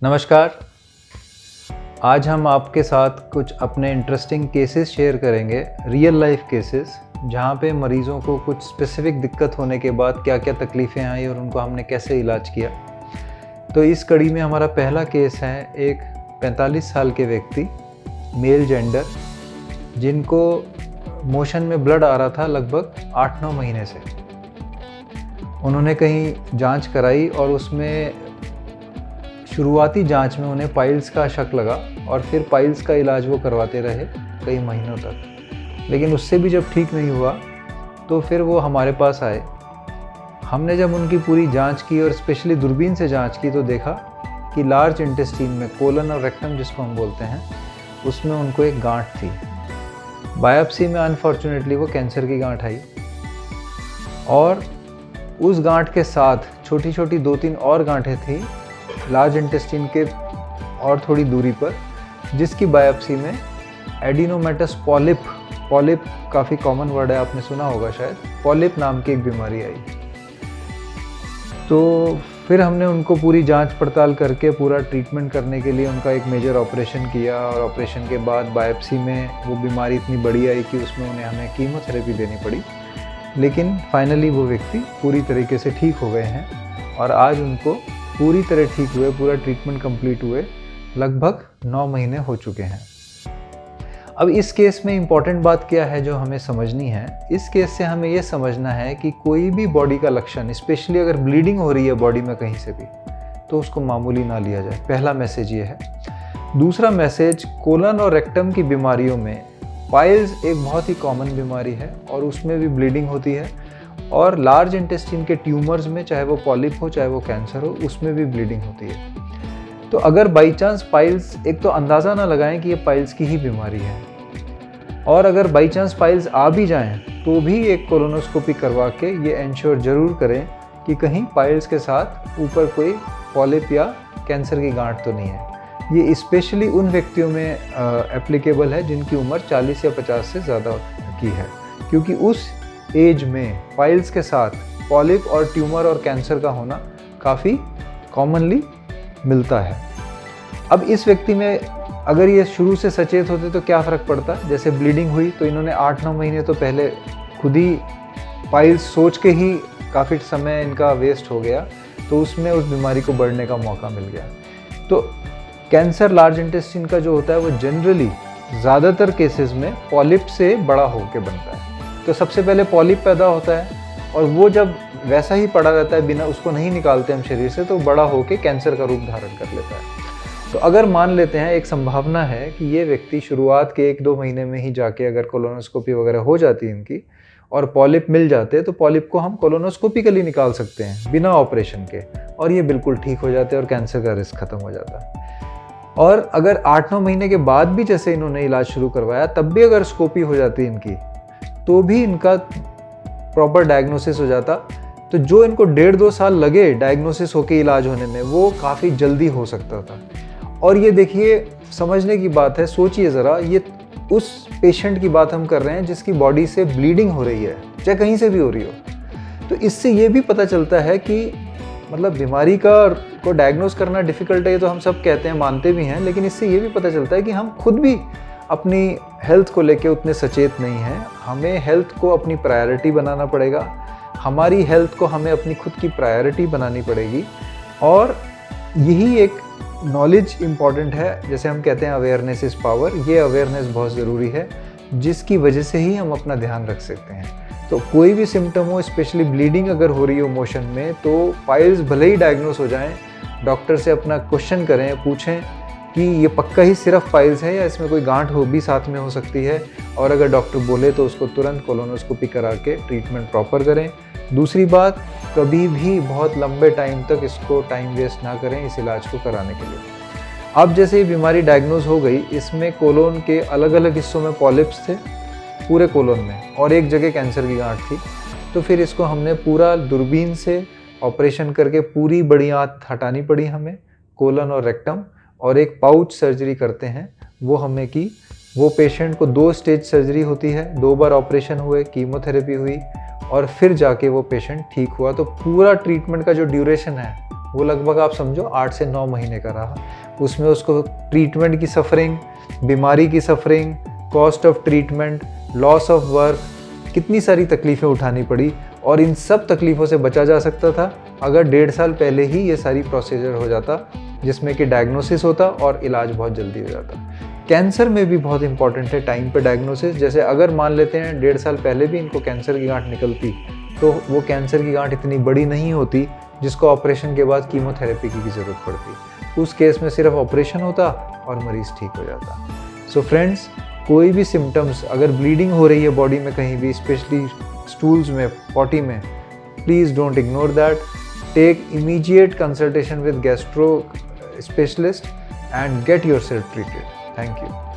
नमस्कार। आज हम आपके साथ कुछ अपने इंटरेस्टिंग केसेस शेयर करेंगे, रियल लाइफ केसेस, जहाँ पे मरीज़ों को कुछ स्पेसिफिक दिक्कत होने के बाद क्या क्या तकलीफ़ें आई और उनको हमने कैसे इलाज किया। तो इस कड़ी में हमारा पहला केस है एक 45 साल के व्यक्ति, मेल जेंडर, जिनको मोशन में ब्लड आ रहा था लगभग 8-9 महीने से। उन्होंने कहीं जांच कराई और उसमें शुरुआती जांच में उन्हें पाइल्स का शक लगा और फिर पाइल्स का इलाज वो करवाते रहे कई महीनों तक, लेकिन उससे भी जब ठीक नहीं हुआ तो फिर वो हमारे पास आए। हमने जब उनकी पूरी जांच की और स्पेशली दूरबीन से जांच की तो देखा कि लार्ज इंटेस्टाइन में, कोलन और रेक्टम जिसको हम बोलते हैं, उसमें उनको एक गांठ थी। बायोप्सी में अनफॉर्चुनेटली वो कैंसर की गांठ आई और उस गांठ के साथ छोटी छोटी 2-3 और गांठें थी लार्ज इंटेस्टाइन के और थोड़ी दूरी पर, जिसकी बायोप्सी में एडिनोमेटस पॉलिप काफ़ी कॉमन वर्ड है, आपने सुना होगा शायद, पॉलिप नाम की एक बीमारी आई। तो फिर हमने उनको पूरी जांच पड़ताल करके पूरा ट्रीटमेंट करने के लिए उनका एक मेजर ऑपरेशन किया और ऑपरेशन के बाद बायोप्सी में वो बीमारी इतनी बड़ी आई कि उसमें हमें कीमोथेरेपी देनी पड़ी, लेकिन फाइनली वो व्यक्ति पूरी तरीके से ठीक हो गए हैं और आज उनको पूरी तरह ठीक हुए, पूरा ट्रीटमेंट कंप्लीट हुए लगभग 9 महीने हो चुके हैं। अब इस केस में इम्पॉर्टेंट बात क्या है जो हमें समझनी है, इस केस से हमें ये समझना है कि कोई भी बॉडी का लक्षण, स्पेशली अगर ब्लीडिंग हो रही है बॉडी में कहीं से भी, तो उसको मामूली ना लिया जाए। पहला मैसेज ये है। दूसरा मैसेज, कोलन और रेक्टम की बीमारियों में पाइल्स एक बहुत ही कॉमन बीमारी है और उसमें भी ब्लीडिंग होती है, और लार्ज इंटेस्टाइन के ट्यूमर्स में, चाहे वो पॉलिप हो चाहे वो कैंसर हो, उसमें भी ब्लीडिंग होती है। तो अगर बाई चांस पाइल्स, एक तो अंदाज़ा ना लगाएं कि ये पाइल्स की ही बीमारी है, और अगर बाई चांस पाइल्स आ भी जाएं तो भी एक कोलोनोस्कोपी करवा के ये इंश्योर ज़रूर करें कि कहीं पाइल्स के साथ ऊपर कोई पॉलिप या कैंसर की गांठ तो नहीं है। ये स्पेशली उन व्यक्तियों में एप्लीकेबल है जिनकी उम्र 40 या 50 से ज़्यादा की है, क्योंकि उस एज में पाइल्स के साथ पॉलिप और ट्यूमर और कैंसर का होना काफ़ी कॉमनली मिलता है। अब इस व्यक्ति में अगर ये शुरू से सचेत होते तो क्या फ़र्क पड़ता। जैसे ब्लीडिंग हुई तो इन्होंने 8-9 महीने तो पहले खुद ही पाइल्स सोच के ही काफ़ी समय इनका वेस्ट हो गया, तो उसमें उस बीमारी को बढ़ने का मौका मिल गया। तो कैंसर लार्ज इंटेस्टाइन का जो होता है वो जनरली ज़्यादातर केसेस में पॉलिप से बड़ा होकर बनता है। तो सबसे पहले पॉलिप पैदा होता है और वो जब वैसा ही पड़ा रहता है, बिना उसको नहीं निकालते हम शरीर से, तो बड़ा होकर कैंसर का रूप धारण कर लेता है। तो अगर मान लेते हैं, एक संभावना है कि ये व्यक्ति शुरुआत के 1-2 महीने में ही जाके अगर कोलोनोस्कोपी वगैरह हो जाती है इनकी और पॉलिप मिल जाते, तो पॉलिप को हम कोलोनोस्कोपिकली निकाल सकते हैं बिना ऑपरेशन के, और ये बिल्कुल ठीक हो जाते हैं और कैंसर का रिस्क खत्म हो जाता है। और अगर 8-9 महीने के बाद भी जैसे इन्होंने इलाज शुरू करवाया, तब भी अगर स्कोपी हो जाती इनकी, तो भी इनका प्रॉपर डायग्नोसिस हो जाता। तो जो इनको 1.5-2 साल लगे डायग्नोसिस होके इलाज होने में, वो काफ़ी जल्दी हो सकता था। और ये देखिए, समझने की बात है, सोचिए ज़रा, ये उस पेशेंट की बात हम कर रहे हैं जिसकी बॉडी से ब्लीडिंग हो रही है, चाहे कहीं से भी हो रही हो। तो इससे ये भी पता चलता है कि मतलब बीमारी को डायग्नोस करना डिफ़िकल्ट है, ये तो हम सब कहते हैं, मानते भी हैं, लेकिन इससे ये भी पता चलता है कि हम खुद भी अपनी हेल्थ को लेके उतने सचेत नहीं हैं। हमें हेल्थ को अपनी प्रायोरिटी बनाना पड़ेगा, हमारी हेल्थ को हमें अपनी खुद की प्रायोरिटी बनानी पड़ेगी, और यही एक नॉलेज इम्पॉर्टेंट है। जैसे हम कहते हैं अवेयरनेस इज़ पावर, ये अवेयरनेस बहुत ज़रूरी है, जिसकी वजह से ही हम अपना ध्यान रख सकते हैं। तो कोई भी सिम्टम हो, स्पेशली ब्लीडिंग अगर हो रही हो मोशन में, तो पाइल्स भले ही डायग्नोस हो जाएं, डॉक्टर से अपना क्वेश्चन करें, पूछें कि ये पक्का ही सिर्फ पाइल्स है या इसमें कोई गांठ हो भी साथ में हो सकती है, और अगर डॉक्टर बोले तो उसको तुरंत कोलोनोस्कोपी करा के ट्रीटमेंट प्रॉपर करें। दूसरी बात, कभी भी बहुत लंबे टाइम तक इसको टाइम वेस्ट ना करें इस इलाज को कराने के लिए। अब जैसे ये बीमारी डायग्नोज हो गई, इसमें कोलोन के अलग अलग हिस्सों में पॉलिप्स थे पूरे कोलोन में, और एक जगह कैंसर की गांठ थी। तो फिर इसको हमने पूरा दूरबीन से ऑपरेशन करके पूरी बड़ी आंत हटानी पड़ी हमें, कोलन और रेक्टम, और एक पाउच सर्जरी करते हैं वो हमने की। वो पेशेंट को 2 स्टेज सर्जरी होती है, 2 बार ऑपरेशन हुए, कीमोथेरेपी हुई, और फिर जाके वो पेशेंट ठीक हुआ। तो पूरा ट्रीटमेंट का जो ड्यूरेशन है वो लगभग आप समझो 8 से 9 महीने का रहा। उसमें उसको ट्रीटमेंट की सफरिंग, बीमारी की suffering, cost of treatment, loss of work, कितनी सारी तकलीफ़ें उठानी पड़ी। और इन सब तकलीफ़ों से बचा जा सकता था अगर 1.5 साल पहले ही ये सारी प्रोसीजर हो जाता, जिसमें कि डायग्नोसिस होता और इलाज बहुत जल्दी हो जाता। कैंसर में भी बहुत इंपॉर्टेंट है टाइम पे डायग्नोसिस। जैसे अगर मान लेते हैं 1.5 साल पहले भी इनको कैंसर की गांठ निकलती, तो वो कैंसर की गांठ इतनी बड़ी नहीं होती जिसको ऑपरेशन के बाद कीमोथेरेपी की ज़रूरत पड़ती। उस केस में सिर्फ ऑपरेशन होता और मरीज़ ठीक हो जाता। सो फ्रेंड्स, कोई भी सिम्टम्स, अगर ब्लीडिंग हो रही है बॉडी में कहीं भी, स्पेशली स्टूल्स में, पॉटी में, please don't ignore that. Take immediate consultation with gastro specialist and get yourself treated. Thank you.